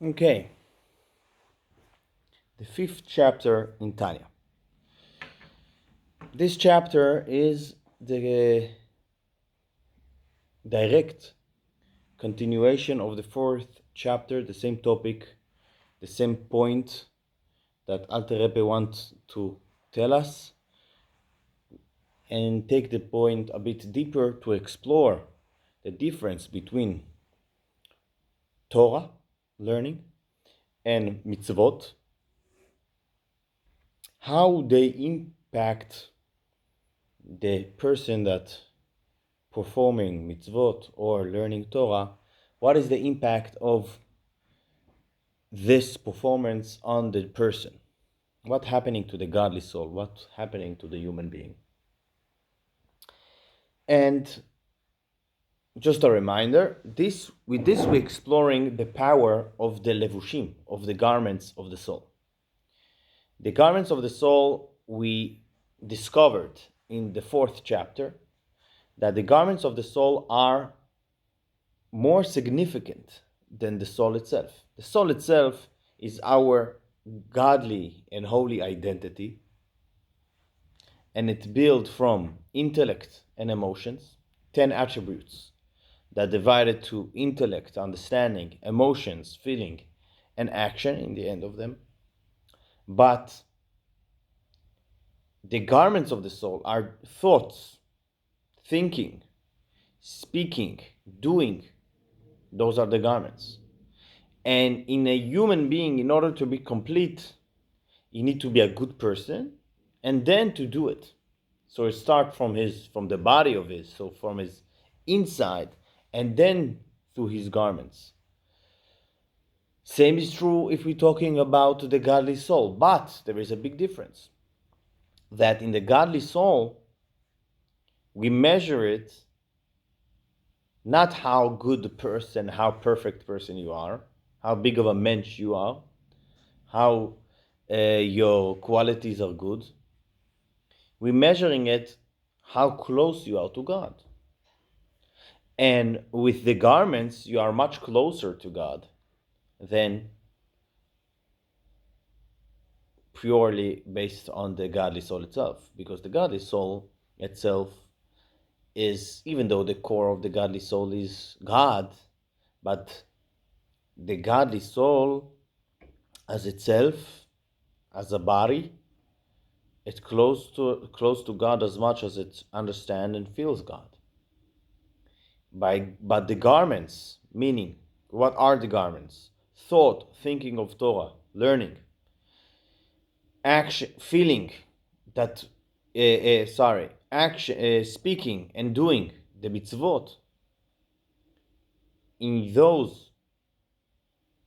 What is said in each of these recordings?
Okay, the fifth chapter in Tanya. This chapter is the direct continuation of the fourth chapter, the same topic, the same point that Alter Rebbe wants to tell us, and take the point a bit deeper to explore the difference between Torah learning and Mitzvot, how they impact the person that performing mitzvot or learning Torah. What is the impact of this performance on the person? What's happening to the godly soul? What's happening to the human being? And just a reminder, with this we're exploring the power of the levushim, of the garments of the soul. The garments of the soul we discovered in the fourth chapter, that the garments of the soul are more significant than the soul itself. The soul itself is our godly and holy identity, and it's built from intellect and emotions, 10 attributes that divided to intellect, understanding, emotions, feeling, and action in the end of them. But the garments of the soul are thoughts, thinking, speaking, doing. Those are the garments. And in a human being, in order to be complete, you need to be a good person and then to do it. So it starts from the body of his, so from his inside, and then through his garments. Same is true if we're talking about the godly soul, but there is a big difference. That in the godly soul, we measure it not how good the person, how perfect person you are, how big of a mensch you are, how your qualities are good. We're measuring it how close you are to God. And with the garments, you are much closer to God than purely based on the godly soul itself. Because the godly soul itself is, even though the core of the godly soul is God, but the godly soul as itself, as a body, it's close to God as much as it understands and feels God. But the garments, meaning, what are the garments? Thought, thinking of Torah, learning, action, feeling that, action, speaking and doing the mitzvot. In those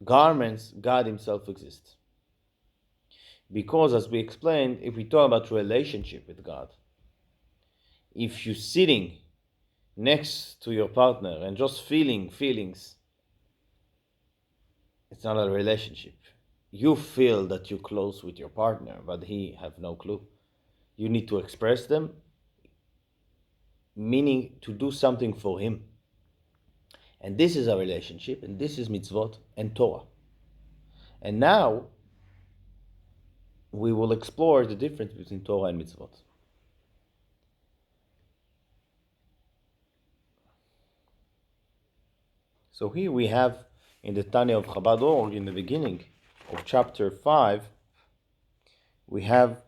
garments, God Himself exists. Because, as we explained, if we talk about relationship with God, if you're sitting next to your partner and just feeling feelings, it's not a relationship. You feel that you're close with your partner, but he have no clue. You need to express them, meaning to do something for him. And this is a relationship, and this is mitzvot and Torah. And now we will explore the difference between Torah and mitzvot. So here we have in the Tanya of Chabad Org, in the beginning of chapter 5, we have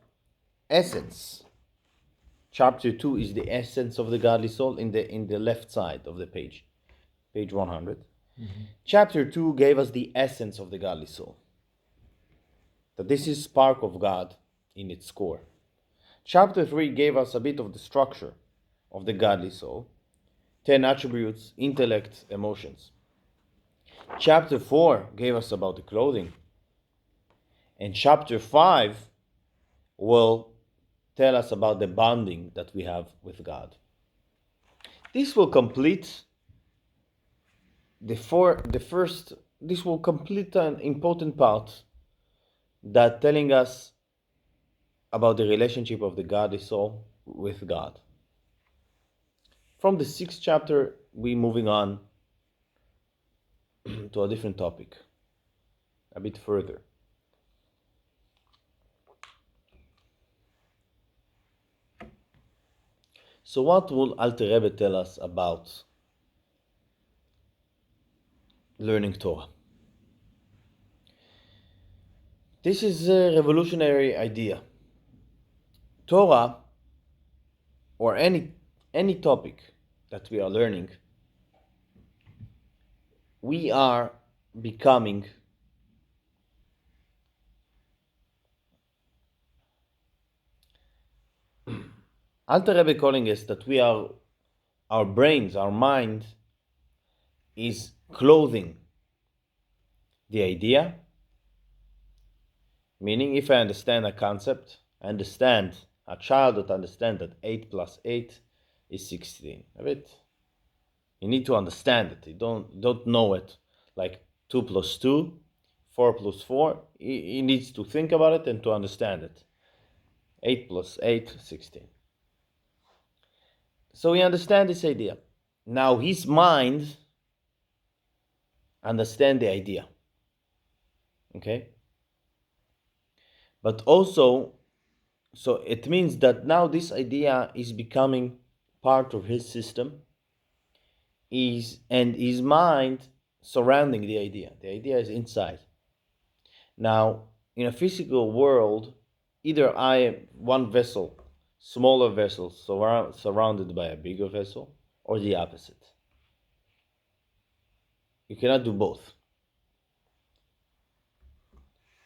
essence. Chapter 2 is the essence of the godly soul in the left side of the page 100. Mm-hmm. Chapter 2 gave us the essence of the godly soul. That this is spark of God in its core. Chapter 3 gave us a bit of the structure of the godly soul. 10 attributes, intellect, emotions. Chapter 4 gave us about the clothing. And chapter 5 will tell us about the bonding that we have with God. This will complete this will complete an important part that telling us about the relationship of the godly soul with God. From the 6th chapter, we're moving on to a different topic. a bit further. So what will Alter Rebbe tell us about learning Torah? This is a revolutionary idea. Torah, or any topic that we are learning, we are becoming Alter Rebbe calling us that our brains, our mind is clothing the idea. Meaning, if I understand a concept, I understand a child that understands that 8 plus 8 is 16. A bit. You need to understand it. You don't know it. Like 2 plus 2, 4 plus 4. He needs to think about it and to understand it. 8 plus 8, 16. So he understands this idea. Now his mind understands the idea. Okay? But also, so it means that now this idea is becoming part of his system, and his mind surrounding the idea. The idea is inside. Now, in a physical world, either I am one vessel, smaller vessel, surrounded by a bigger vessel, or the opposite. You cannot do both.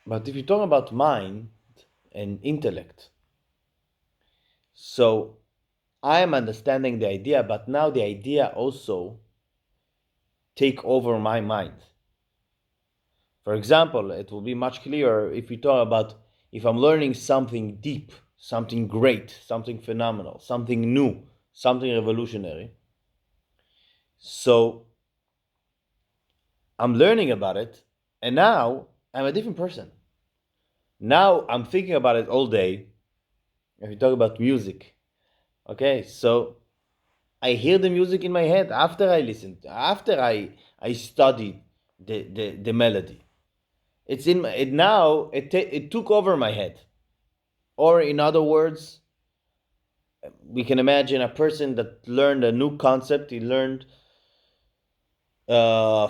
But if you talk about mind and intellect, so I am understanding the idea, but now the idea also take over my mind. For example, it will be much clearer if we talk about if I'm learning something deep, something great, something phenomenal, something new, something revolutionary. So I'm learning about it, and now I'm a different person. Now I'm thinking about it all day. If you talk about music, okay, so I hear the music in my head after I listen, after I study the melody. It's in my, now it took over my head. Or in other words, we can imagine a person that learned a new concept. He learned a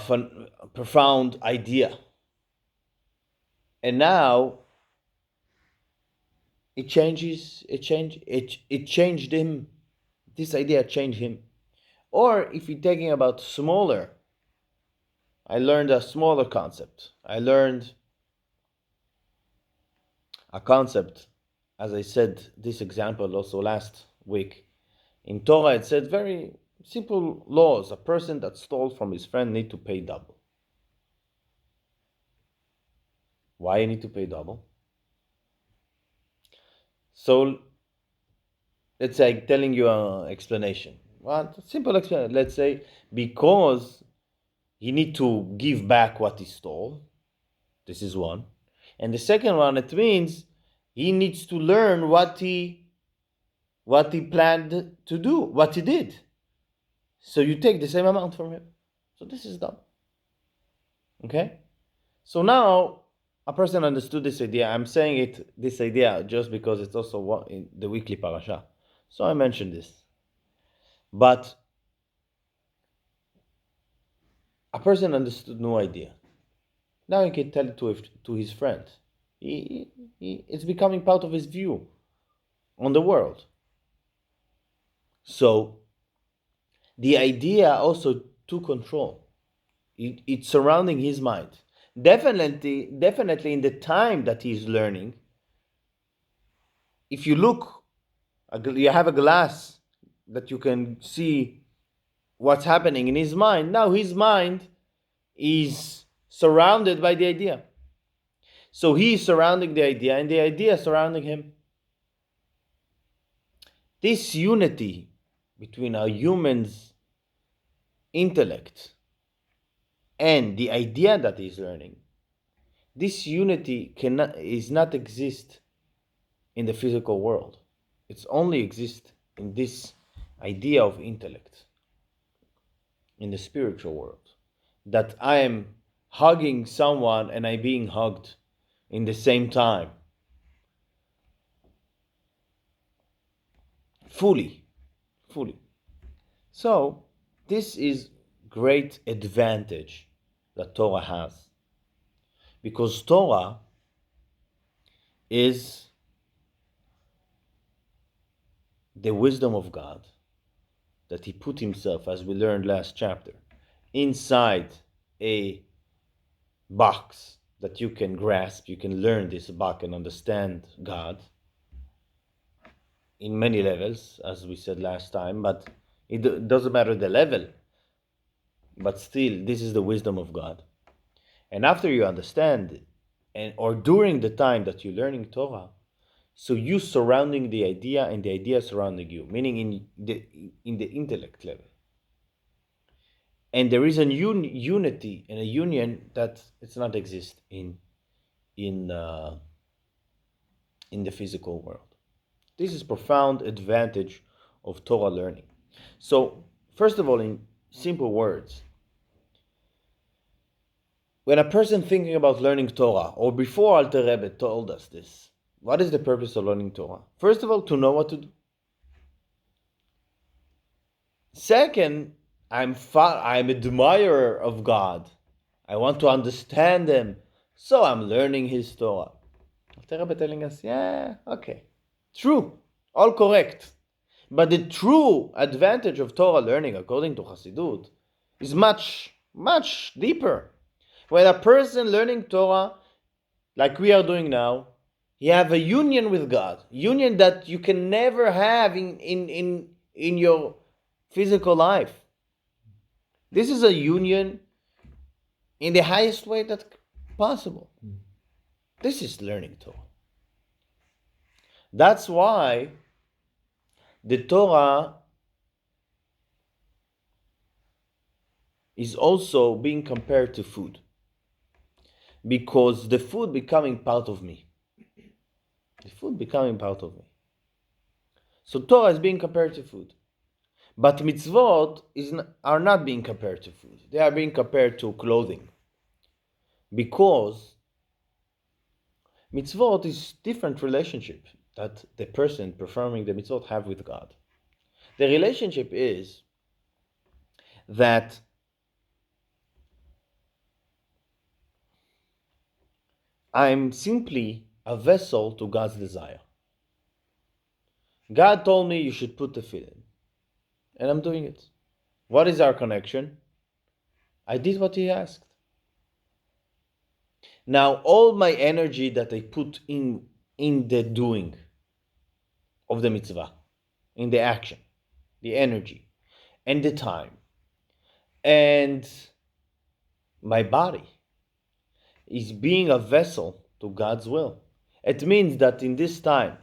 profound idea, and now it changed him. This idea changed him. Or if you're talking about smaller, I learned a smaller concept. I learned a concept, as I said this example also last week. In Torah, it said very simple laws. A person that stole from his friend need to pay double. Why you need to pay double? So let's say I'm telling you an explanation. Well, simple explanation. Let's say because he need to give back what he stole. This is one. And the second one, it means he needs to learn what he planned to do, what he did. So you take the same amount from him. So this is done. Okay? So now a person understood this idea. I'm saying this idea just because it's also in the weekly parasha. So I mentioned this. But a person understood no idea. Now he can tell it to his friend. It's becoming part of his view on the world. So the idea also took control. It's surrounding his mind. Definitely in the time that he's learning, if you look, you have a glass that you can see what's happening in his mind. Now his mind is surrounded by the idea. So he is surrounding the idea, and the idea is surrounding him. This unity between a human's intellect and the idea that he's learning, this unity is not exist in the physical world. It's only exist in this idea of intellect, in the spiritual world, that I am hugging someone and I being hugged in the same time. Fully. So, this is great advantage that Torah has. Because Torah is the wisdom of God that He put Himself, as we learned last chapter, inside a box that you can grasp. You can learn this box and understand God in many levels, as we said last time, but it doesn't matter the level. But still, this is the wisdom of God. And after you understand, or during the time that you're learning Torah, so you surrounding the idea and the idea surrounding you, meaning in the intellect level. And there is a unity and a union that it's not exist in the physical world. This is profound advantage of Torah learning. So, first of all, in simple words, when a person thinking about learning Torah, or before Alter Rebbe told us this, what is the purpose of learning Torah? First of all, to know what to do. Second, I'm admirer of God. I want to understand Him, so I'm learning His Torah. Alter Rebbe telling us, yeah, okay, true, all correct. But the true advantage of Torah learning, according to Chassidut, is much, much deeper. When a person learning Torah, like we are doing now, you have a union with God, union that you can never have in your physical life. This is a union in the highest way that's possible. This is learning Torah. That's why the Torah is also being compared to food, because the food becoming part of me. The food becoming part of me. So Torah is being compared to food. But mitzvot are not being compared to food. They are being compared to clothing. Because mitzvot is different relationship that the person performing the mitzvot have with God. The relationship is that I'm simply a vessel to God's desire. God told me you should put the tefillin, and I'm doing it. What is our connection? I did what He asked. Now, all my energy that I put in the doing of the mitzvah, in the action, the energy, and the time, and my body is being a vessel to God's will. It means that in this time,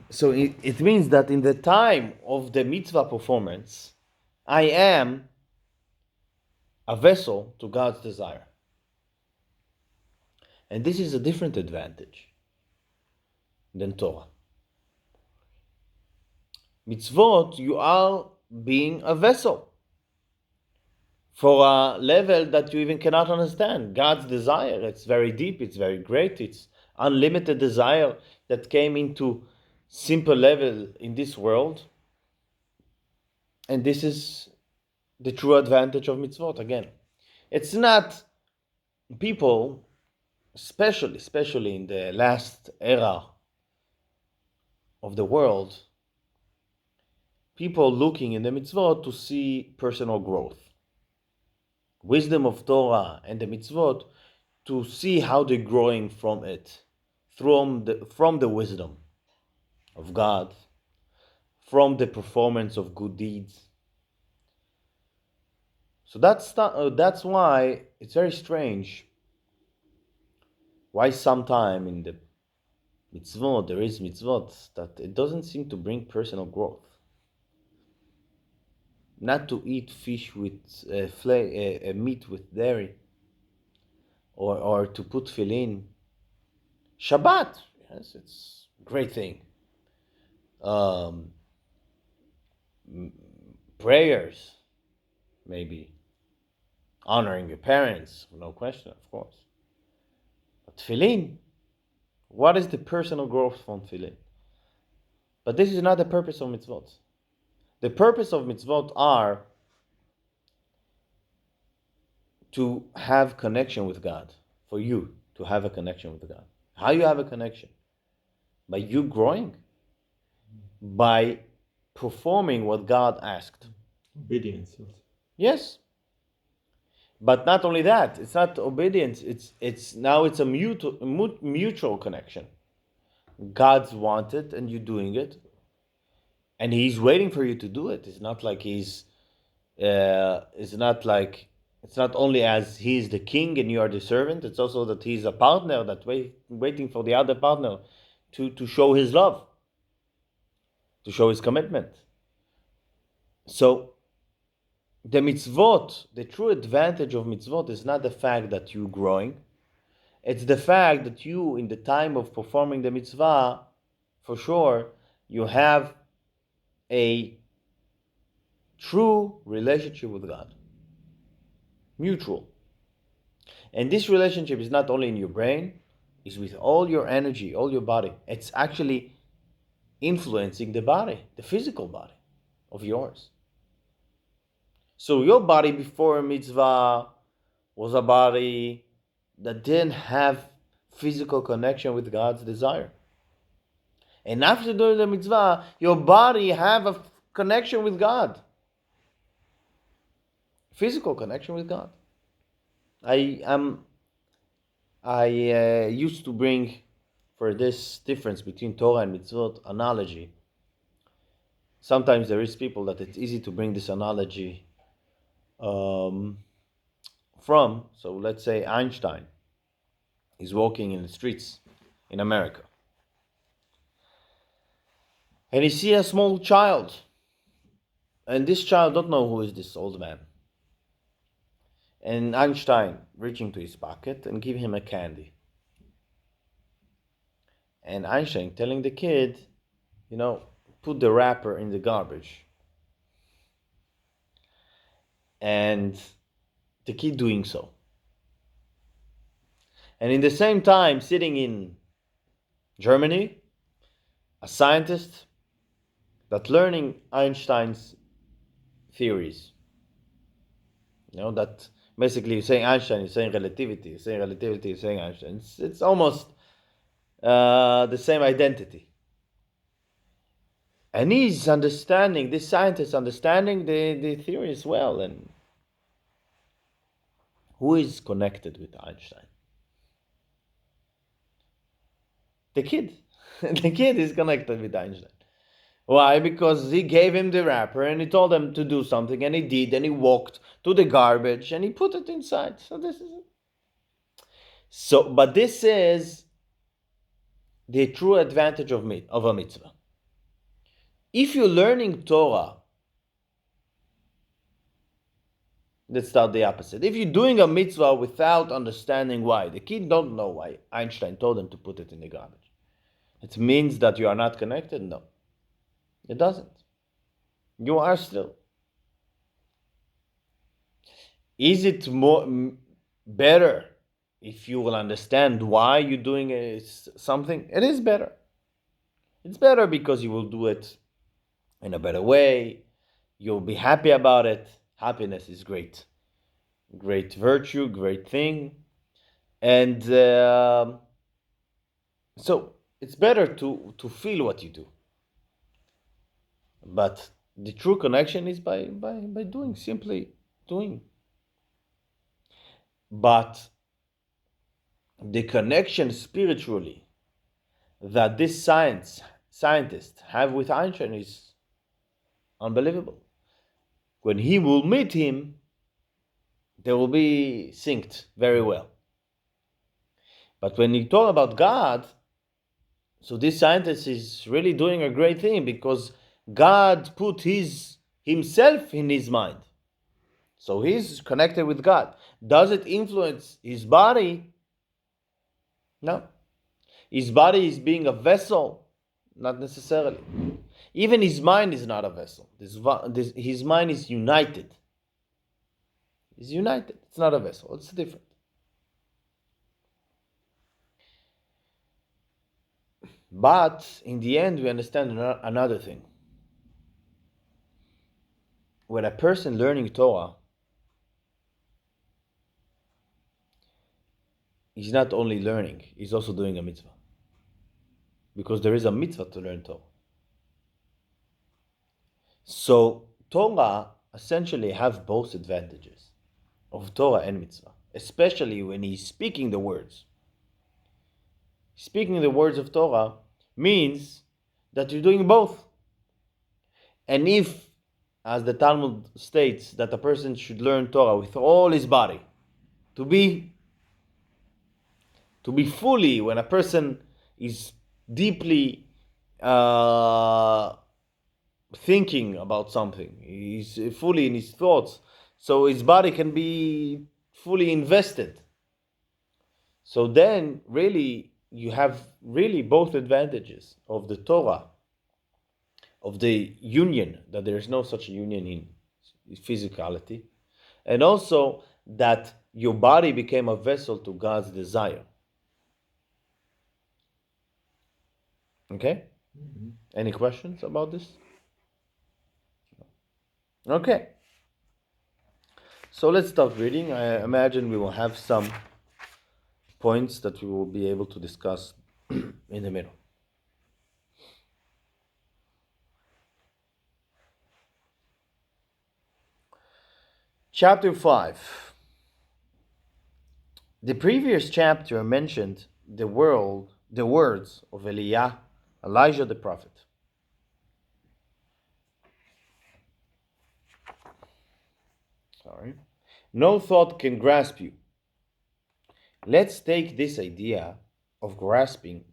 So it means that in the time of the mitzvah performance, I am a vessel to God's desire. And this is a different advantage than Torah. Mitzvot, you are being a vessel for a level that you even cannot understand. God's desire, it's very deep, it's very great, it's unlimited desire that came into simple level in this world. And this is the true advantage of mitzvot. Again, it's not people, especially in the last era of the world, people looking in the mitzvot to see personal growth. Wisdom of Torah and the mitzvot to see how they're growing from it, from the wisdom of God, from the performance of good deeds. So that's why it's very strange why sometime in the mitzvot there is mitzvot that it doesn't seem to bring personal growth. Not to eat fish with meat with dairy, or to put tefillin. Shabbat, yes, it's a great thing. Prayers, maybe honoring your parents, no question, of course. But tefillin, what is the personal growth from tefillin? But this is not the purpose of mitzvot. The purpose of mitzvot are to have connection with God, for you to have a connection with God. How you have a connection? By you growing, by performing what God asked. Obedience. Yes. But not only that, it's not obedience, it's a mutual connection. God's wanted and you're doing it. And he's waiting for you to do it. It's not like it's not only as he's the king and you are the servant, it's also that he's a partner that waiting for the other partner to show his love, to show his commitment. So the mitzvot, the true advantage of mitzvot is not the fact that you're growing. It's the fact that you, in the time of performing the mitzvah, for sure, you have a true relationship with God. Mutual. And this relationship is not only in your brain, it's with all your energy, all your body. It's actually influencing the body, the physical body of yours. So your body before a mitzvah was a body that didn't have physical connection with God's desire. And after doing the mitzvah, your body have a connection with God. Physical connection with God. I used to bring, for this difference between Torah and Mitzvot, analogy. Sometimes there is people that it's easy to bring this analogy from. So let's say Einstein is walking in the streets in America. And he sees a small child. And this child don't know who is this old man. And Einstein reaching to his pocket and give him a candy. And Einstein telling the kid, put the wrapper in the garbage. And the kid doing so. And in the same time, sitting in Germany, a scientist that learning Einstein's theories. That basically you're saying Einstein, you're saying relativity, you're saying relativity, you're saying Einstein. It's almost the same identity. And he's understanding, this scientist understanding the theory as well. And who is connected with Einstein? The kid. The kid is connected with Einstein. Why? Because he gave him the wrapper and he told him to do something, and he did, and he walked to the garbage and he put it inside. So this is it. But this is the true advantage of a mitzvah. If you're learning Torah, let's start the opposite. If you're doing a mitzvah without understanding why, the kid don't know why Einstein told him to put it in the garbage. It means that you are not connected? No. It doesn't. You are still. Is it better if you will understand why you're doing something? It is better. It's better because you will do it in a better way. You'll be happy about it. Happiness is great. Great virtue, great thing. And so it's better to feel what you do. But the true connection is by doing, simply doing. But the connection spiritually that this scientist have with Einstein is unbelievable. When he will meet him, they will be synced very well. But when you talk about God, so this scientist is really doing a great thing because God put himself in his mind. So he's connected with God. Does it influence his body? No. His body is being a vessel? Not necessarily. Even his mind is not a vessel. His mind is united. is united. It's not a vessel. It's different. But in the end, we understand another thing. When a person learning Torah, he's not only learning, he's also doing a mitzvah. Because there is a mitzvah to learn Torah. So Torah essentially have both advantages of Torah and mitzvah, especially when he's speaking the words. Speaking the words of Torah means that you're doing both. And if, as the Talmud states, that a person should learn Torah with all his body, to be fully, when a person is deeply thinking about something, he's fully in his thoughts, so his body can be fully invested. So then, really, you have really both advantages of the Torah, of the union, that there is no such a union in physicality, and also that your body became a vessel to God's desire. Okay? Mm-hmm. Any questions about this? Okay. So let's start reading. I imagine we will have some points that we will be able to discuss in the middle. Chapter 5. The previous chapter mentioned the words of Elijah the prophet. No thought can grasp you. Let's take this idea of grasping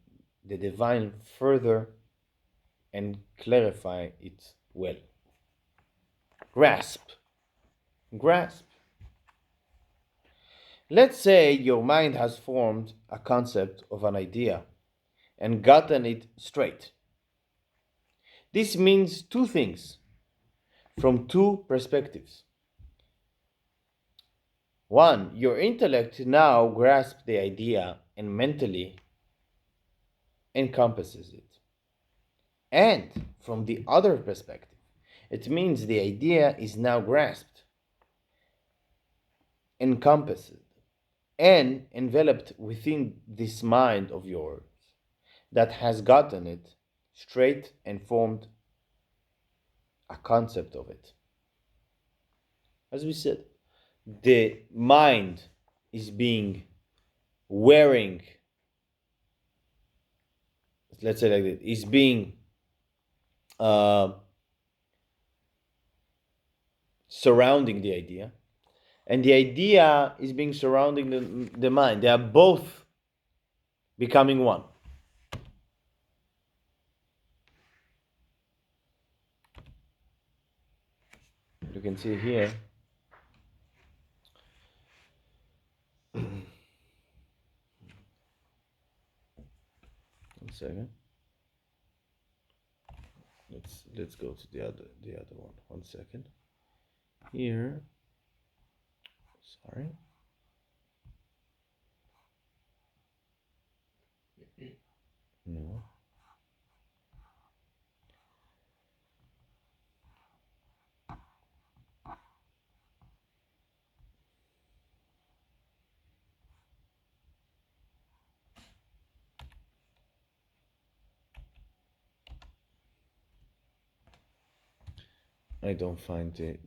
the divine further and clarify it well. Grasp. Let's say your mind has formed a concept of an idea and gotten it straight. This means two things from two perspectives. One, your intellect now grasps the idea and mentally encompasses it. And from the other perspective, it means the idea is now grasped, encompassed, and enveloped within this mind of yours that has gotten it straight and formed a concept of it. As we said, the mind is being wearing, let's say like this, is being surrounding the idea, and the idea is being surrounding the mind. They are both becoming one. You can see here. One second. Let's go to the other one. 1 second. Here. Sorry. No. I don't find the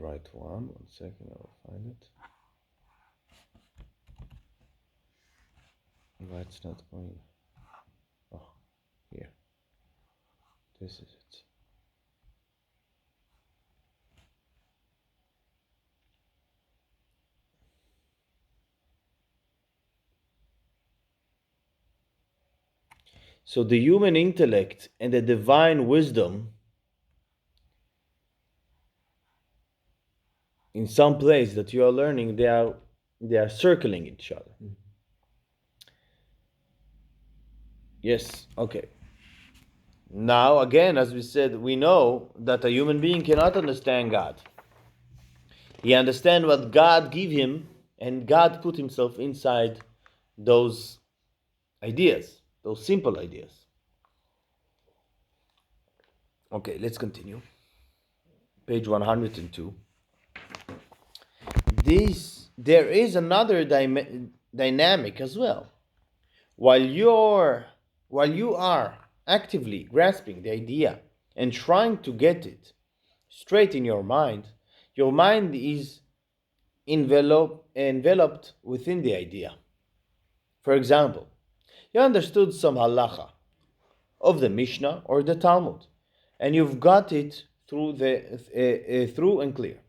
right one. 1 second, I will find it. Why it's not going? Oh, here. This is it. So the human intellect and the divine wisdom, in some place that you are learning, they are circling each other. Mm-hmm. Yes, okay. Now, again, as we said, we know that a human being cannot understand God. He understands what God gave him, and God put himself inside those ideas, those simple ideas. Okay, let's continue. Page 102. There is another dynamic as well. While you are actively grasping the idea and trying to get it straight in your mind is enveloped within the idea. For example, you understood some halacha of the Mishnah or the Talmud, and you've got it through and clear.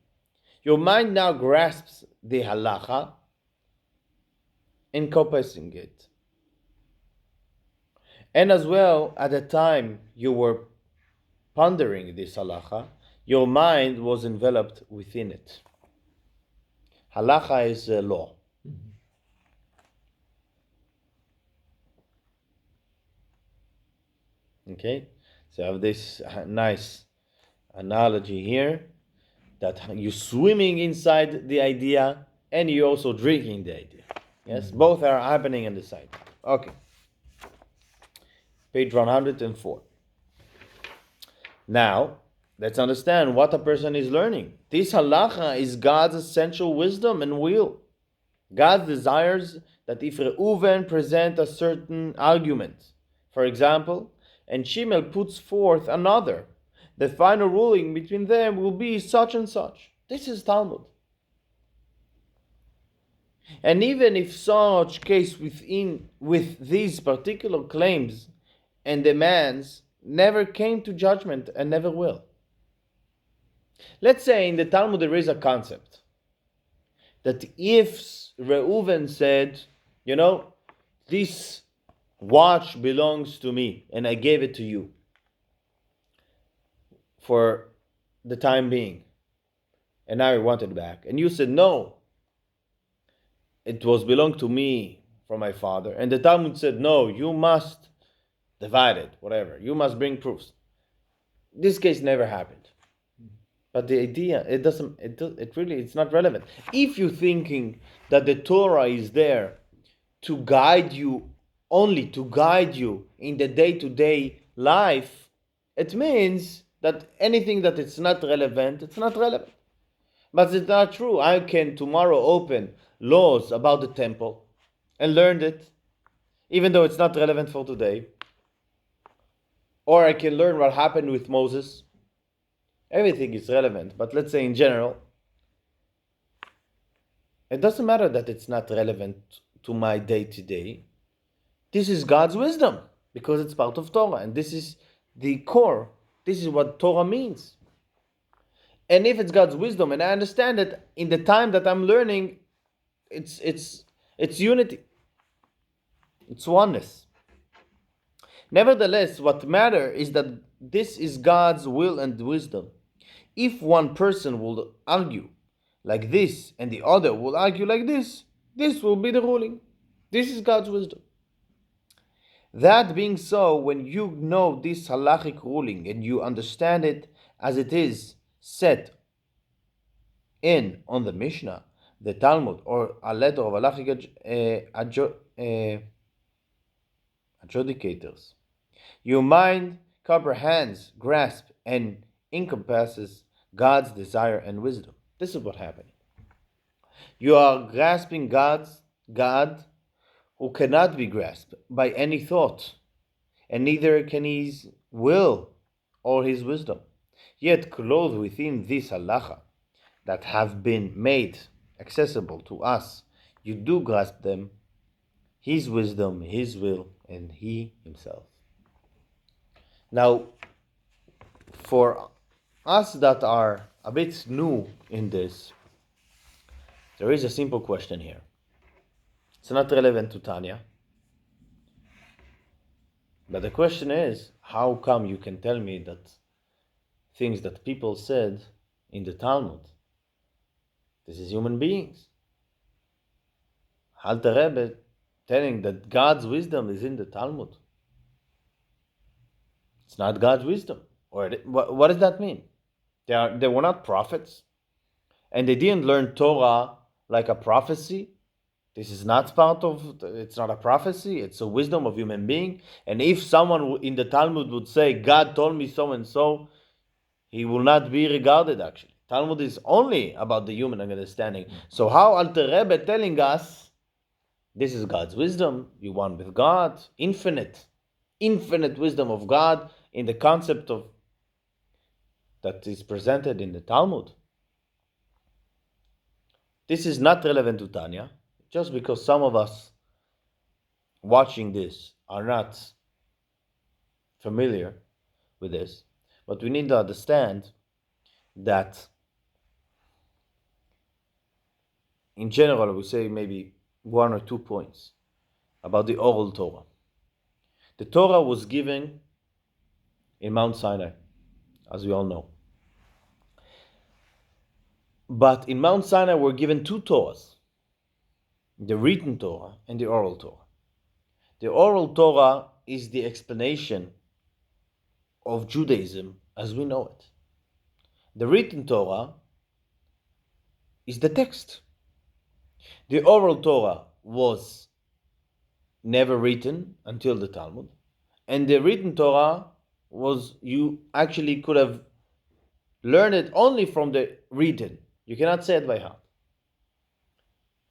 Your mind now grasps the halacha, encompassing it. And as well, at the time you were pondering this halacha, your mind was enveloped within it. Halacha is a law. Okay, so I have this nice analogy here that you're swimming inside the idea and you're also drinking the idea. Yes, both are happening on the side. Okay, page 104. Now, let's understand what a person is learning. This halacha is God's essential wisdom and will. God desires that if Reuven present a certain argument, for example, and Shimel puts forth another, the final ruling between them will be such and such. This is Talmud. And even if such case with these particular claims and demands never came to judgment and never will. Let's say in the Talmud there is a concept that if Reuven said, this watch belongs to me and I gave it to you for the time being, and now I want it back, and you said no, it was belonged to me from my father, and the Talmud said no, you must divide it, whatever, you must bring proofs. This case never happened. But the idea, it's not relevant. If you're thinking that the Torah is there to guide you, only to guide you in the day-to-day life, it means that anything that it's not relevant, it's not relevant. But it's not true. I can tomorrow open laws about the temple and learn it, even though it's not relevant for today. Or I can learn what happened with Moses. Everything is relevant, but let's say in general, it doesn't matter that it's not relevant to my day-to-day. This is God's wisdom, because it's part of Torah, and this is the core. This is what Torah means. And if it's God's wisdom, and I understand that in the time that I'm learning, it's unity. It's oneness. Nevertheless, what matters is that this is God's will and wisdom. If one person will argue like this and the other will argue like this will be the ruling. This is God's wisdom. That being so, when you know this halachic ruling and you understand it as it is set in on the Mishnah, the Talmud, or a letter of halachic adjudicators, your mind comprehends, grasps, and encompasses God's desire and wisdom. This is what happened. You are grasping God who cannot be grasped by any thought, and neither can his will or his wisdom. Yet clothed within this halacha that have been made accessible to us, you do grasp them, his wisdom, his will, and he himself. Now, for us that are a bit new in this, there is a simple question here. It's not relevant to Tanya. But the question is, how come you can tell me that things that people said in the Talmud, this is human beings? Alter Rebbe telling that God's wisdom is in the Talmud. It's not God's wisdom. Or what does that mean? They were not prophets. and they didn't learn Torah like a prophecy. This is not part of, it's not a prophecy, it's a wisdom of human being. And if someone in the Talmud would say, God told me so and so, he will not be regarded actually. Talmud is only about the human understanding. So how Alter Rebbe telling us, this is God's wisdom, you one with God, infinite wisdom of God in the concept of that is presented in the Talmud. This is not relevant to Tanya, just because some of us watching this are not familiar with this. But we need to understand that in general, we say maybe 1 or 2 points about the oral Torah. The Torah was given in Mount Sinai, as we all know. But in Mount Sinai were given 2 Torahs, the written Torah and the oral Torah. The oral Torah is the explanation of Judaism as we know it. The written Torah is the text. The oral Torah was never written until the Talmud, and the written Torah was, you actually could have learned it only from the written. You cannot say it by heart.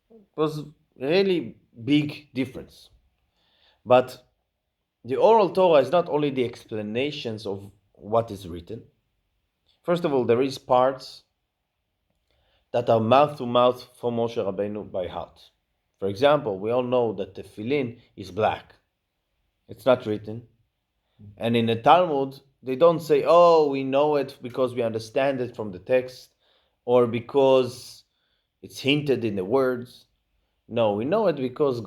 It was a really big difference. But the oral Torah is not only the explanations of what is written. First of all, there is parts that are mouth to mouth from Moshe Rabbeinu by heart. For example, we all know that the tefillin is black. It's not written. And in the Talmud, they don't say, oh, we know it because we understand it from the text, or because it's hinted in the words. No, we know it because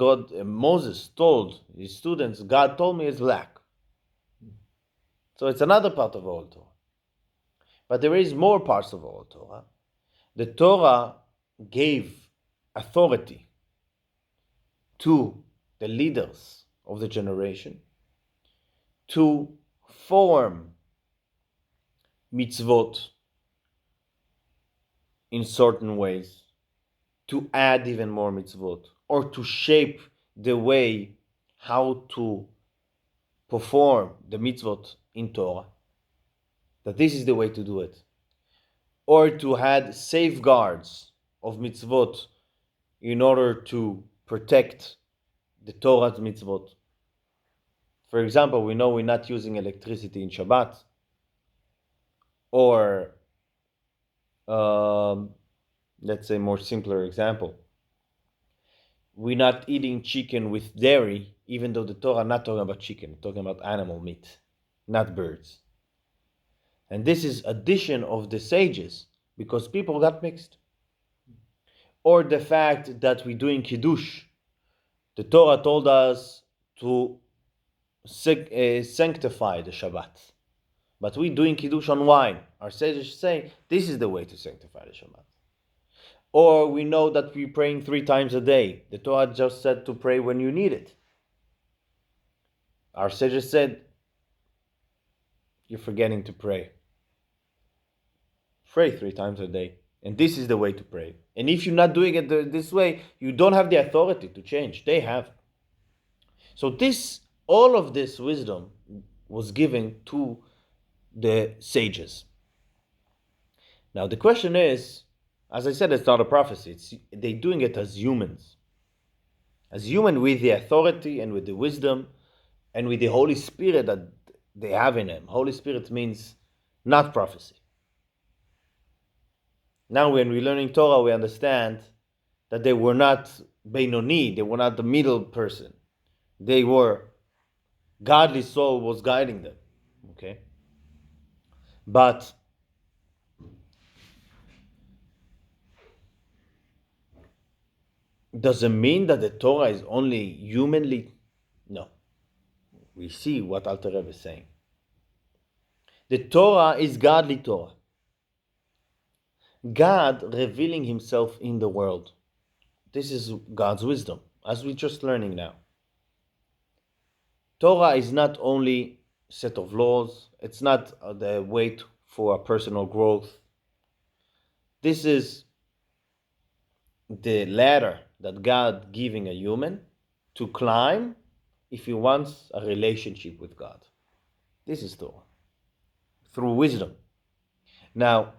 Moses told his students, God told me it's black. So it's another part of Oral Torah. But there is more parts of Oral Torah. The Torah gave authority to the leaders of the generation to form mitzvot in certain ways, to add even more mitzvot, or to shape the way how to perform the mitzvot in Torah, that this is the way to do it, or to add safeguards of mitzvot in order to protect the Torah's mitzvot. For example, we know we're not using electricity in Shabbat, or let's say more simpler example, we're not eating chicken with dairy, even though the Torah not talking about chicken, talking about animal meat, not birds. And this is addition of the sages, because people got mixed. Or the fact that we're doing Kiddush. The Torah told us to sanctify the Shabbat. But we're doing Kiddush on wine. Our sages say this is the way to sanctify the Shabbat. Or we know that we're praying 3 times a day. The Torah just said to pray when you need it. Our sages said, you're forgetting to pray. Pray 3 times a day. And this is the way to pray. And if you're not doing it this way, you don't have the authority to change. They have. So all of this wisdom was given to the sages. Now the question is, as I said, it's not a prophecy. They're doing it as humans. As human with the authority and with the wisdom and with the Holy Spirit that they have in them. Holy Spirit means not prophecy. Now when we're learning Torah, we understand that they were not Beinoni, they were not the middle person. They were, godly soul was guiding them. Okay? But does it mean that the Torah is only humanly? No. We see what Alter Rebbe is saying. The Torah is godly Torah. God revealing himself in the world. This is God's wisdom, as we're just learning now. Torah is not only a set of laws, it's not the way for a personal growth. This is the ladder that God giving a human to climb if he wants a relationship with God. This is Torah. Through wisdom. Now,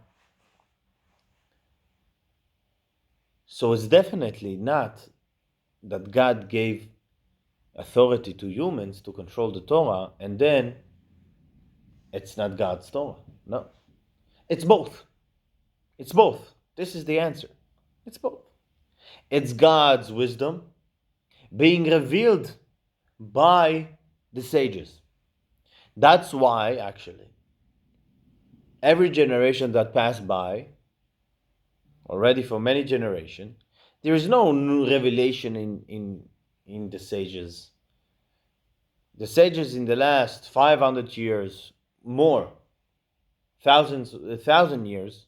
so it's definitely not that God gave authority to humans to control the Torah and then it's not God's Torah. No. It's both. It's both. This is the answer. It's both. It's God's wisdom being revealed by the sages. That's why, actually, every generation that passed by, already for many generations, there is no new revelation in the sages. The sages in the last 500 years, more, 1,000 years,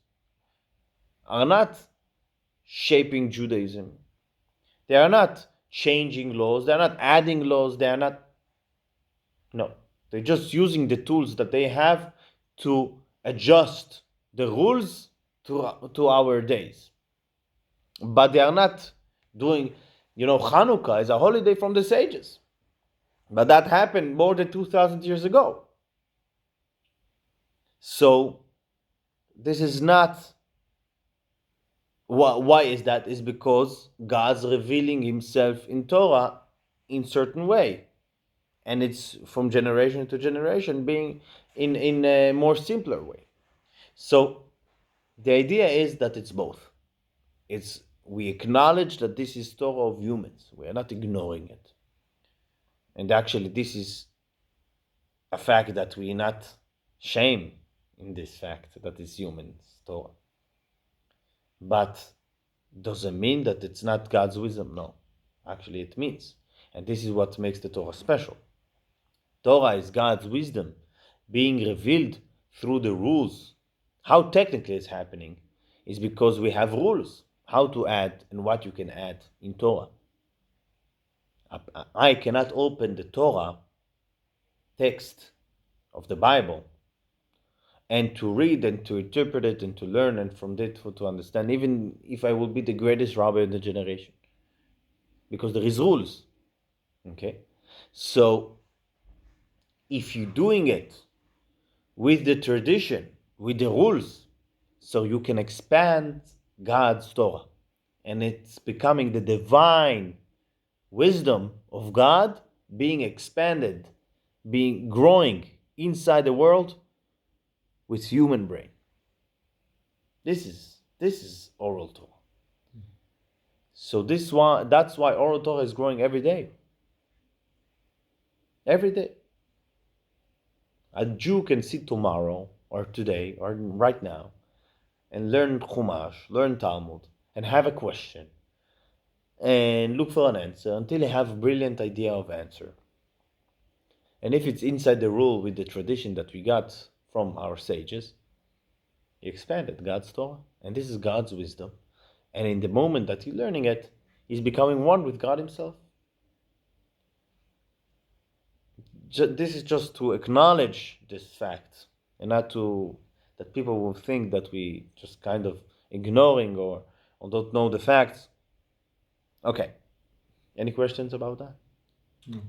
are not shaping Judaism. They are not changing laws. They are not adding laws. They are not. No. They're just using the tools that they have to adjust the rules to our days. But they are not doing, Hanukkah is a holiday from the sages. But that happened more than 2,000 years ago. So, this is not. Why is that? Is because God's revealing himself in Torah in certain way. And it's from generation to generation being in a more simpler way. So the idea is that it's both. We acknowledge that this is Torah of humans. We are not ignoring it. And actually this is a fact that we not shame in this fact that it's humans Torah. But does it mean that it's not God's wisdom? No. Actually it means. And this is what makes the Torah special. Torah is God's wisdom being revealed through the rules. How technically it's happening is because we have rules, how to add and what you can add in Torah. I cannot open the Torah text of the Bible and to read and to interpret it and to learn and from that to understand, even if I will be the greatest rabbi in the generation. Because there is rules. Okay? So, if you're doing it with the tradition, with the rules, so you can expand God's Torah. And it's becoming the divine wisdom of God being expanded, being growing inside the world with human brain. This is oral Torah. So that's why oral Torah is growing every day. Every day. A Jew can sit tomorrow or today or right now and learn Chumash, learn Talmud, and have a question and look for an answer until they have a brilliant idea of answer. And if it's inside the rule with the tradition that we got from our sages, he expanded God's Torah. And this is God's wisdom. And in the moment that he's learning it, he's becoming one with God himself. This is just to acknowledge this fact and not to that people will think that we just kind of ignoring or don't know the facts. Okay. Any questions about that? No.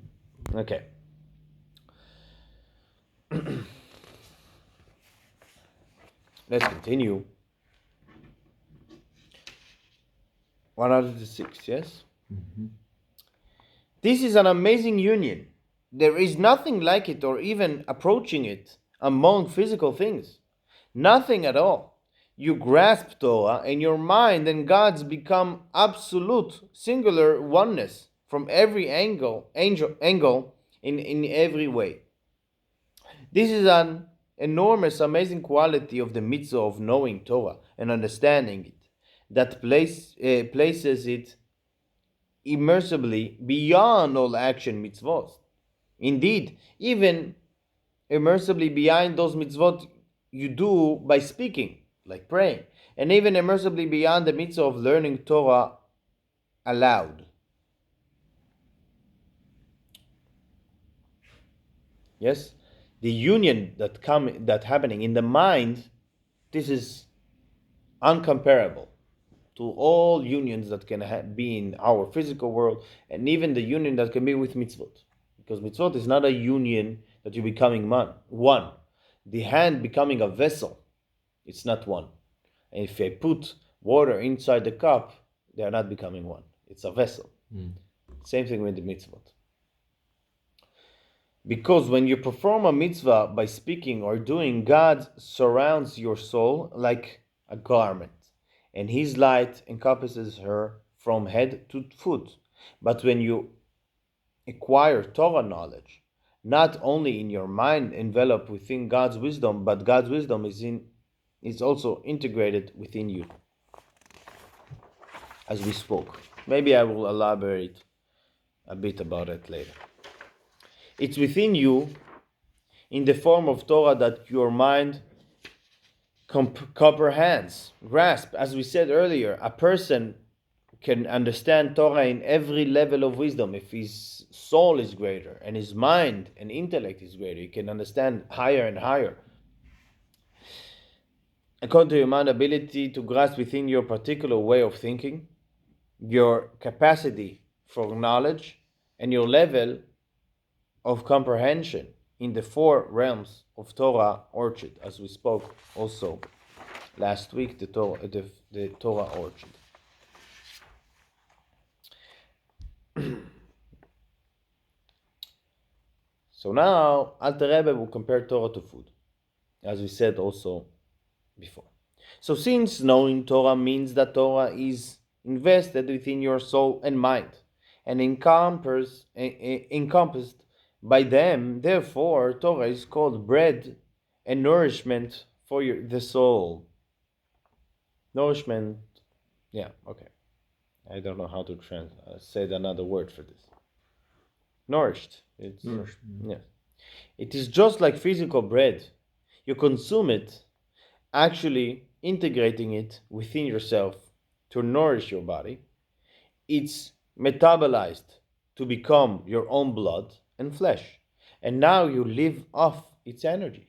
Okay. Let's continue. 106, yes? Mm-hmm. This is an amazing union. There is nothing like it or even approaching it among physical things. Nothing at all. You grasp Torah and your mind and God's become absolute, singular oneness from every angle in every way. This is an enormous, amazing quality of the mitzvah of knowing Torah and understanding it that places it immersibly beyond all action mitzvot. Indeed, even immersibly beyond those mitzvot you do by speaking, like praying, and even immersibly beyond the mitzvah of learning Torah aloud. Yes, the union that happening in the mind, this is uncomparable to all unions that can be in our physical world, and even the union that can be with mitzvot. Because mitzvot is not a union that you're becoming one. The hand becoming a vessel, it's not one. And if I put water inside the cup, they are not becoming one. It's a vessel. Same thing with the mitzvot. Because when you perform a mitzvah by speaking or doing, God surrounds your soul like a garment, and His light encompasses her from head to foot. But when you acquire Torah knowledge, not only in your mind enveloped within God's wisdom, but God's wisdom is also integrated within you, as we spoke. Maybe I will elaborate a bit about it later. It's within you in the form of Torah that your mind comprehends, grasp. As we said earlier, a person can understand Torah in every level of wisdom. If his soul is greater and his mind and intellect is greater, he can understand higher and higher. According to your mind ability to grasp within your particular way of thinking, your capacity for knowledge, and your level of comprehension in the four realms of Torah orchard, as we spoke also last week, the Torah orchard. So now Alter Rebbe will compare Torah to food, as we said also before. So since knowing Torah means that Torah is invested within your soul and mind, and encompassed by them, therefore Torah is called bread and nourishment for the soul. Nourishment, yeah, okay. I don't know how to say another word for this. Nourished. It's nourished. Yeah. It is just like physical bread. You consume it, actually integrating it within yourself to nourish your body. It's metabolized to become your own blood and flesh. And now you live off its energy.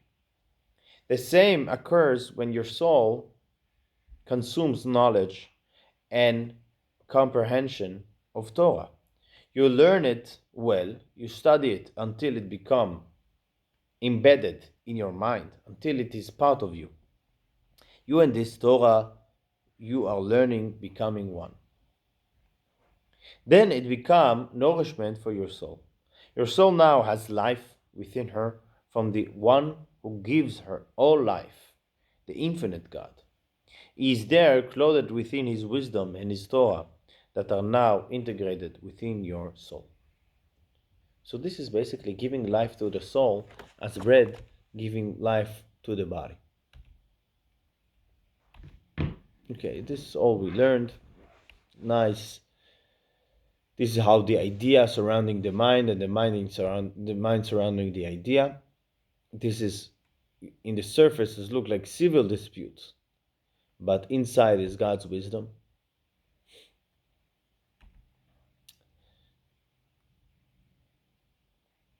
The same occurs when your soul consumes knowledge and comprehension of Torah. You learn it well, you study it until it becomes embedded in your mind, until it is part of you. You and this Torah, you are learning, becoming one. Then it becomes nourishment for your soul. Your soul now has life within her from the one who gives her all life, the infinite God. He is there clothed within His wisdom and His Torah that are now integrated within your soul. So this is basically giving life to the soul as bread giving life to the body. Okay, this is all we learned. Nice. This is how the idea surrounding the mind and the mind surrounding the idea. This is, in the surface, it looks like civil disputes, but inside is God's wisdom.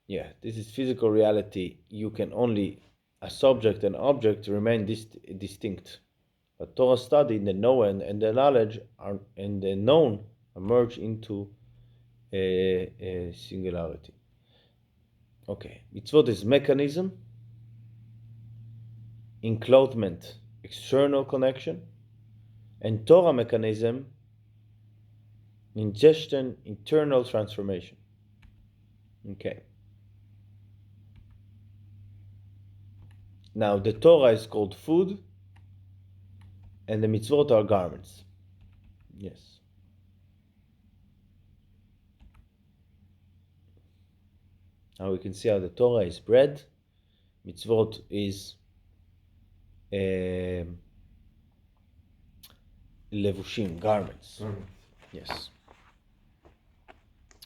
Yeah, this is physical reality. You can only, a subject and object, remain distinct. But Torah study, the known and the knowledge and the known emerge into a singularity. Okay, mitzvot is mechanism, enclothement, external connection, and Torah mechanism, ingestion, internal transformation. Okay. Now the Torah is called food, and the mitzvot are garments. Yes. Now we can see how the Torah is bread, mitzvot is levushim, garments. Yes.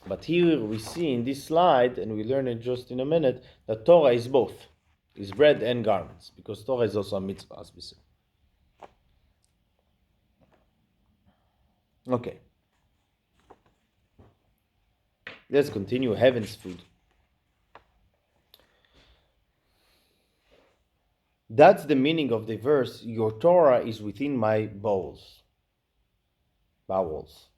But here we see in this slide, and we learn it just in a minute, that Torah is both. Is bread and garments, because Torah is also a mitzvah, as we said. Okay. Let's continue. Heaven's food. That's the meaning of the verse, your Torah is within my bowls. bowels.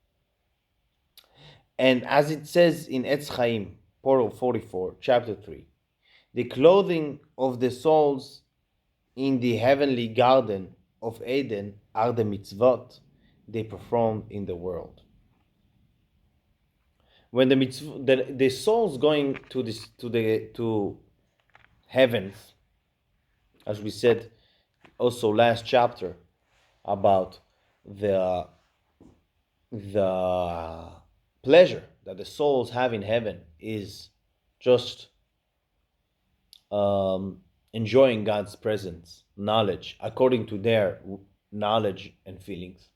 And as it says in Etz Chaim, Portal 44, chapter 3, the clothing of the souls in the heavenly garden of Eden are the mitzvot they perform in the world. When the souls going to heavens, as we said also last chapter about the pleasure that the souls have in heaven is just enjoying God's presence, knowledge, according to their knowledge and feelings.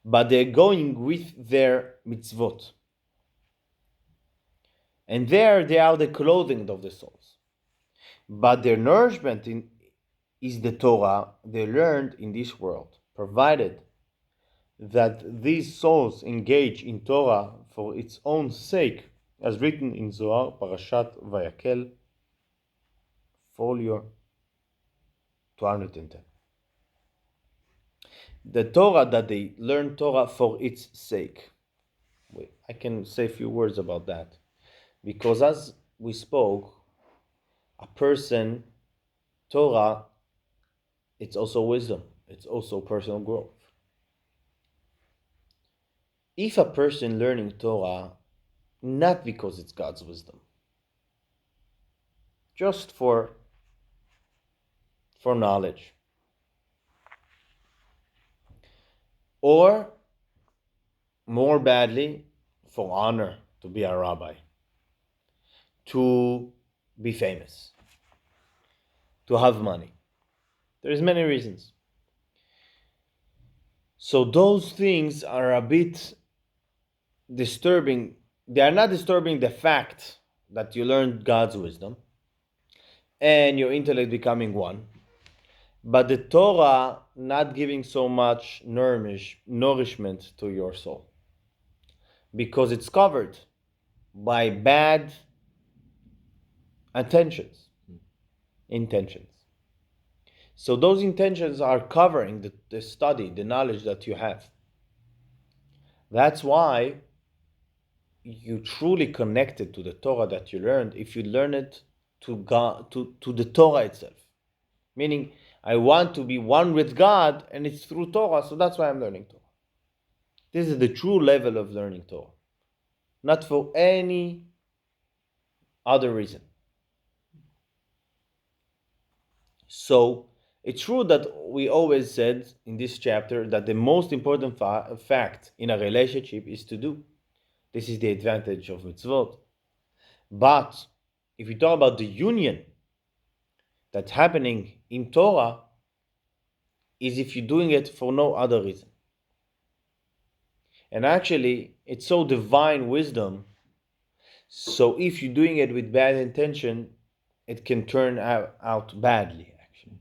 But they're going with their mitzvot. And there they are the clothing of the souls. But their nourishment is the Torah they learned in this world, provided that these souls engage in Torah for its own sake, as written in Zohar, Parashat Vayakel, folio 210. The Torah that they learn Torah for its sake. Wait, I can say a few words about that. Because as we spoke, a person, Torah, it's also wisdom. It's also personal growth. If a person learning Torah, not because it's God's wisdom, just for knowledge, or more badly, for honor, to be a rabbi, to be famous, to have money. There's many reasons. So those things are a bit disturbing. They are not disturbing the fact that you learned God's wisdom and your intellect becoming one, but the Torah not giving so much nourishment to your soul, because it's covered by bad intentions. So those intentions are covering the study, the knowledge that you have. That's why you truly connected to the Torah that you learned if you learn it to God, to the Torah itself. Meaning, I want to be one with God, and it's through Torah, so that's why I'm learning Torah. This is the true level of learning Torah, not for any other reason. So it's true that we always said in this chapter that the most important fact in a relationship is to do. This is the advantage of mitzvot. But if we talk about the union that's happening in Torah, is if you're doing it for no other reason. And actually, it's so divine wisdom. So if you're doing it with bad intention, it can turn out badly, actually.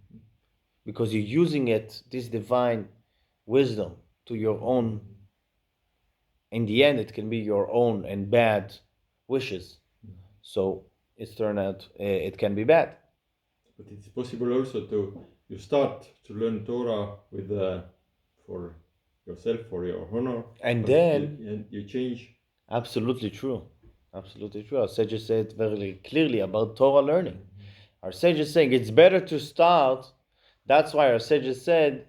Because you're using it, this divine wisdom, to your own. In the end, it can be your own and bad wishes. So it can be bad. But it's possible also you start to learn Torah with for yourself, for your honor, and then you change. Absolutely true. Absolutely true. Our sages said very clearly about Torah learning. Our sages saying it's better to start. That's why our sages said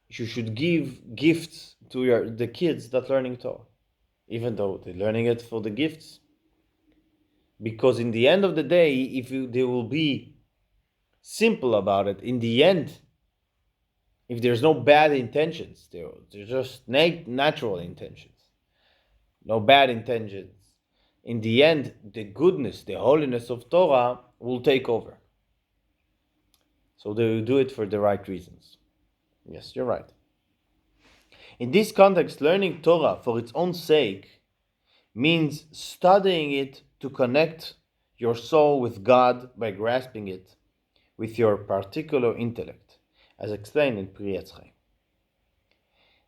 you should give gifts to the kids that learning Torah, even though they're learning it for the gifts. Because in the end of the day, if they will be simple about it, in the end, if there's no bad intentions, they're just natural intentions, no bad intentions. In the end, the goodness, the holiness of Torah will take over. So they will do it for the right reasons. Yes, you're right. In this context, learning Torah for its own sake means studying it to connect your soul with God by grasping it with your particular intellect, as explained in Pri Etz Chaim.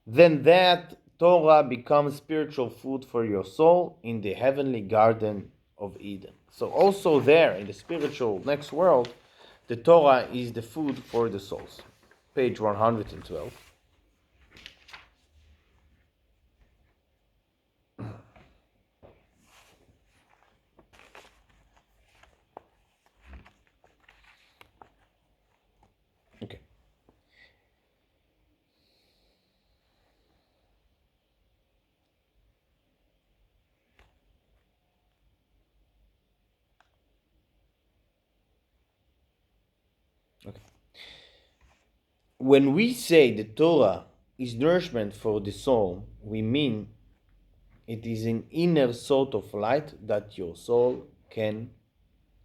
Then that Torah becomes spiritual food for your soul in the heavenly garden of Eden. So also there, in the spiritual next world, the Torah is the food for the souls. Page 112. Okay. When we say the Torah is nourishment for the soul, we mean it is an inner sort of light that your soul can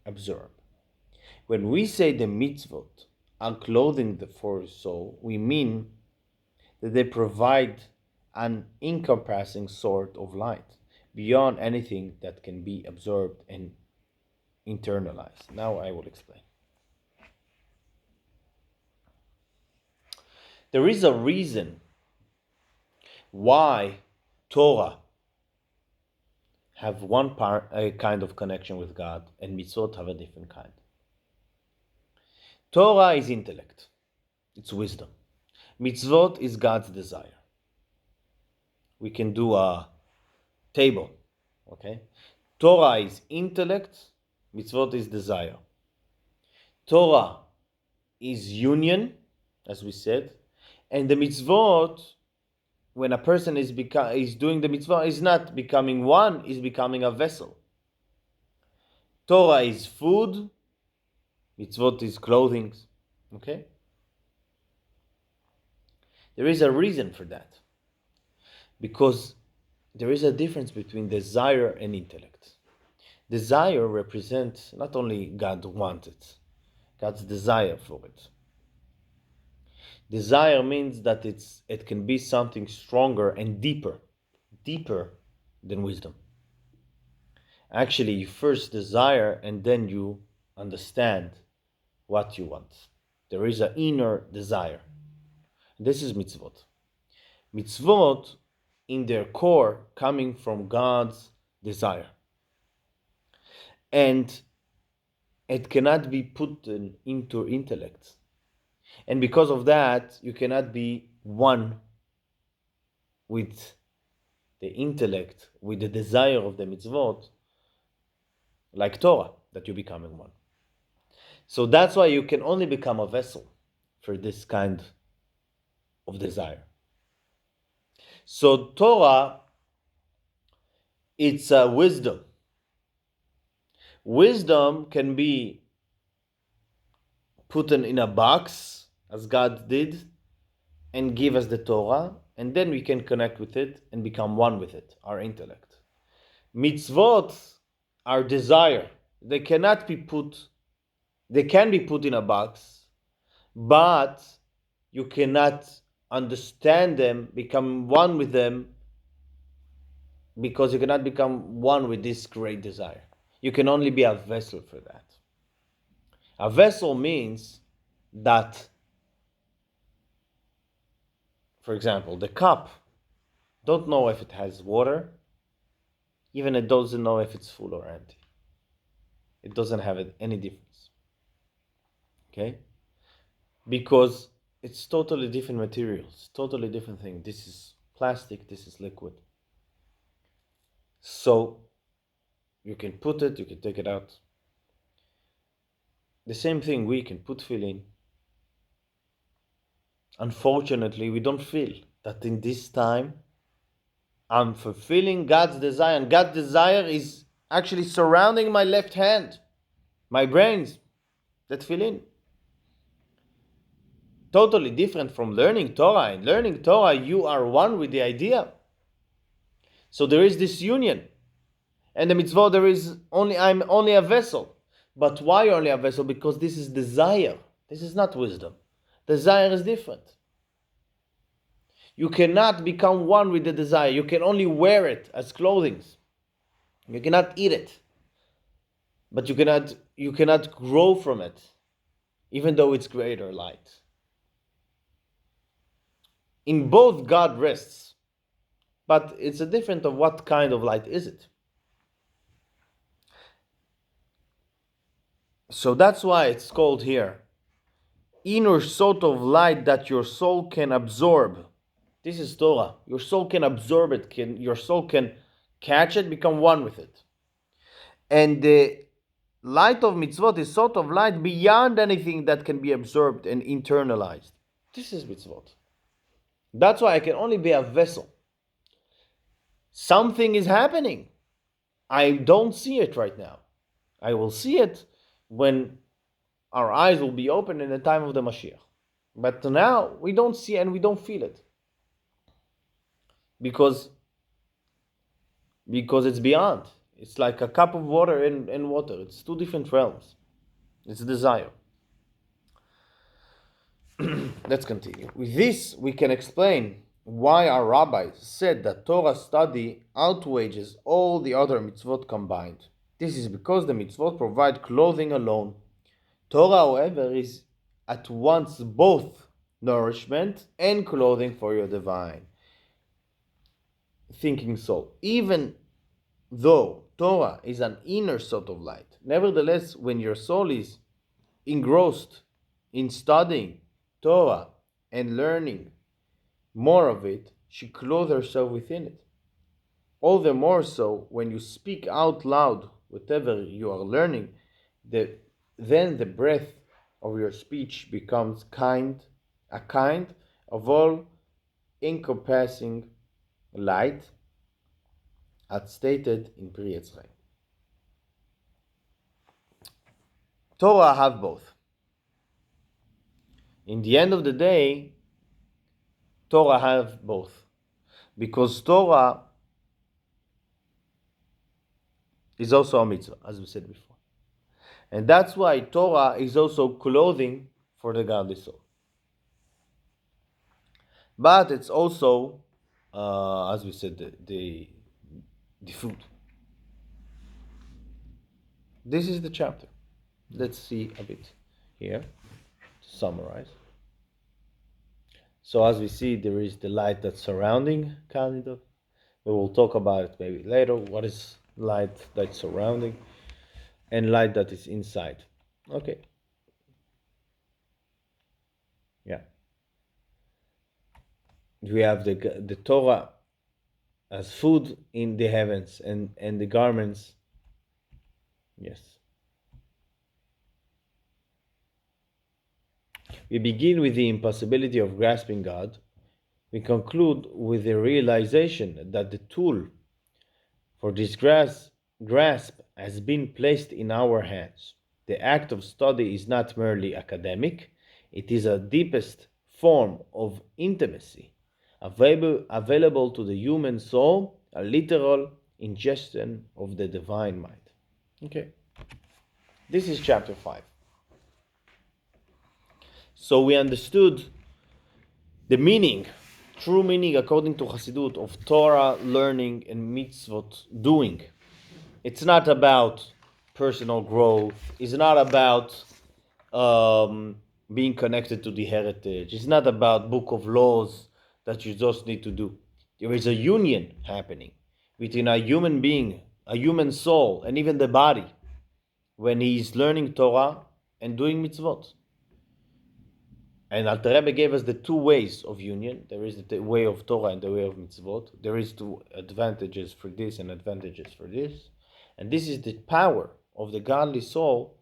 absorb. When we say the mitzvot are clothing for the soul, we mean that they provide an encompassing sort of light beyond anything that can be absorbed and internalized. Now I will explain. There is a reason why Torah have a kind of connection with God and mitzvot have a different kind. Torah is intellect, it's wisdom. Mitzvot is God's desire. We can do a table, okay? Torah is intellect, mitzvot is desire. Torah is union, as we said, and the mitzvot, when a person is doing the mitzvah, is not becoming one, is becoming a vessel. Torah is food, mitzvot is clothing, okay? There is a reason for that, because there is a difference between desire and intellect. Desire represents not only God wanted, God's desire for it. Desire means that it can be something stronger and deeper than wisdom. Actually, you first desire and then you understand what you want. There is an inner desire. This is mitzvot. Mitzvot, in their core, coming from God's desire. And it cannot be put into intellect. And because of that, you cannot be one with the intellect, with the desire of the mitzvot, like Torah, that you're becoming one. So that's why you can only become a vessel for this kind of desire. So Torah, it's a wisdom. Wisdom can be put in a box, as God did, and give us the Torah, and then we can connect with it and become one with it, our intellect. Mitzvot are desire. They can be put in a box, but you cannot understand them, become one with them, because you cannot become one with this great desire. You can only be a vessel for that. A vessel means that, for example, the cup don't know if it has water, even it doesn't know if it's full or empty. It doesn't have any difference. Okay? Because it's totally different materials, totally different thing. This is plastic, this is liquid. So you can put it, you can take it out. The same thing, we can put tefillin. Unfortunately, we don't feel that in this time I'm fulfilling God's desire, and God's desire is actually surrounding my left hand, my brains, that tefillin. Totally different from learning Torah. In learning Torah, you are one with the idea. So there is this union. And the mitzvah, I'm only a vessel. But why only a vessel? Because this is desire. This is not wisdom. Desire is different. You cannot become one with the desire. You can only wear it as clothing. You cannot eat it. But you cannot grow from it, even though it's greater light. In both, God rests. But it's a different of what kind of light is it. So that's why it's called here inner sort of light that your soul can absorb. This is Torah. Your soul can absorb it. Your soul can catch it, become one with it. And the light of mitzvot is sort of light beyond anything that can be absorbed and internalized. This is mitzvot. That's why I can only be a vessel. Something is happening. I don't see it right now. I will see it when our eyes will be open in the time of the Mashiach. But now we don't see and we don't feel it. Because it's beyond. It's like a cup of water and water. It's two different realms. It's a desire. Let's continue. With this, we can explain why our rabbis said that Torah study outweighs all the other mitzvot combined. This is because the mitzvot provide clothing alone. Torah, however, is at once both nourishment and clothing for your divine thinking soul. Even though Torah is an inner sort of light, nevertheless, when your soul is engrossed in studying Torah and learning more of it, she clothes herself within it. All the more so when you speak out loud whatever you are learning, then the breath of your speech becomes a kind of all encompassing light, as stated in Pri Etz Chaim. Torah have both. In the end of the day, Torah have both. Because Torah is also a mitzvah, as we said before. And that's why Torah is also clothing for the godly soul. But it's also, as we said, the food. This is the chapter. Let's see a bit here to summarize. So as we see, there is the light that's surrounding, kind of. We will talk about it maybe later. What is light that's surrounding and light that is inside? Okay. Yeah. We have the Torah as food in the heavens and the garments. Yes. We begin with the impossibility of grasping God. We conclude with the realization that the tool for this grasp has been placed in our hands. The act of study is not merely academic, it is a deepest form of intimacy, available to the human soul, a literal ingestion of the divine mind. Okay. This is chapter 5. So we understood the meaning, true meaning according to Hasidut, of Torah learning and mitzvot doing. It's not about personal growth. It's not about being connected to the heritage. It's not about book of laws that you just need to do. There is a union happening between a human being, a human soul, and even the body when he is learning Torah and doing mitzvot. And Alter Rebbe gave us the two ways of union. There is the way of Torah and the way of mitzvot. There is two advantages for this and advantages for this. And this is the power of the godly soul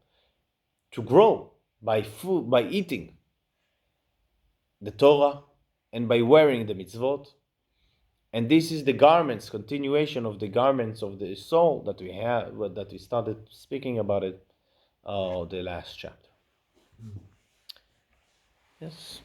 to grow by food, by eating the Torah and by wearing the mitzvot. And this is the garments, continuation of the garments of the soul that we have, that we started speaking about it, the last chapter. Yes.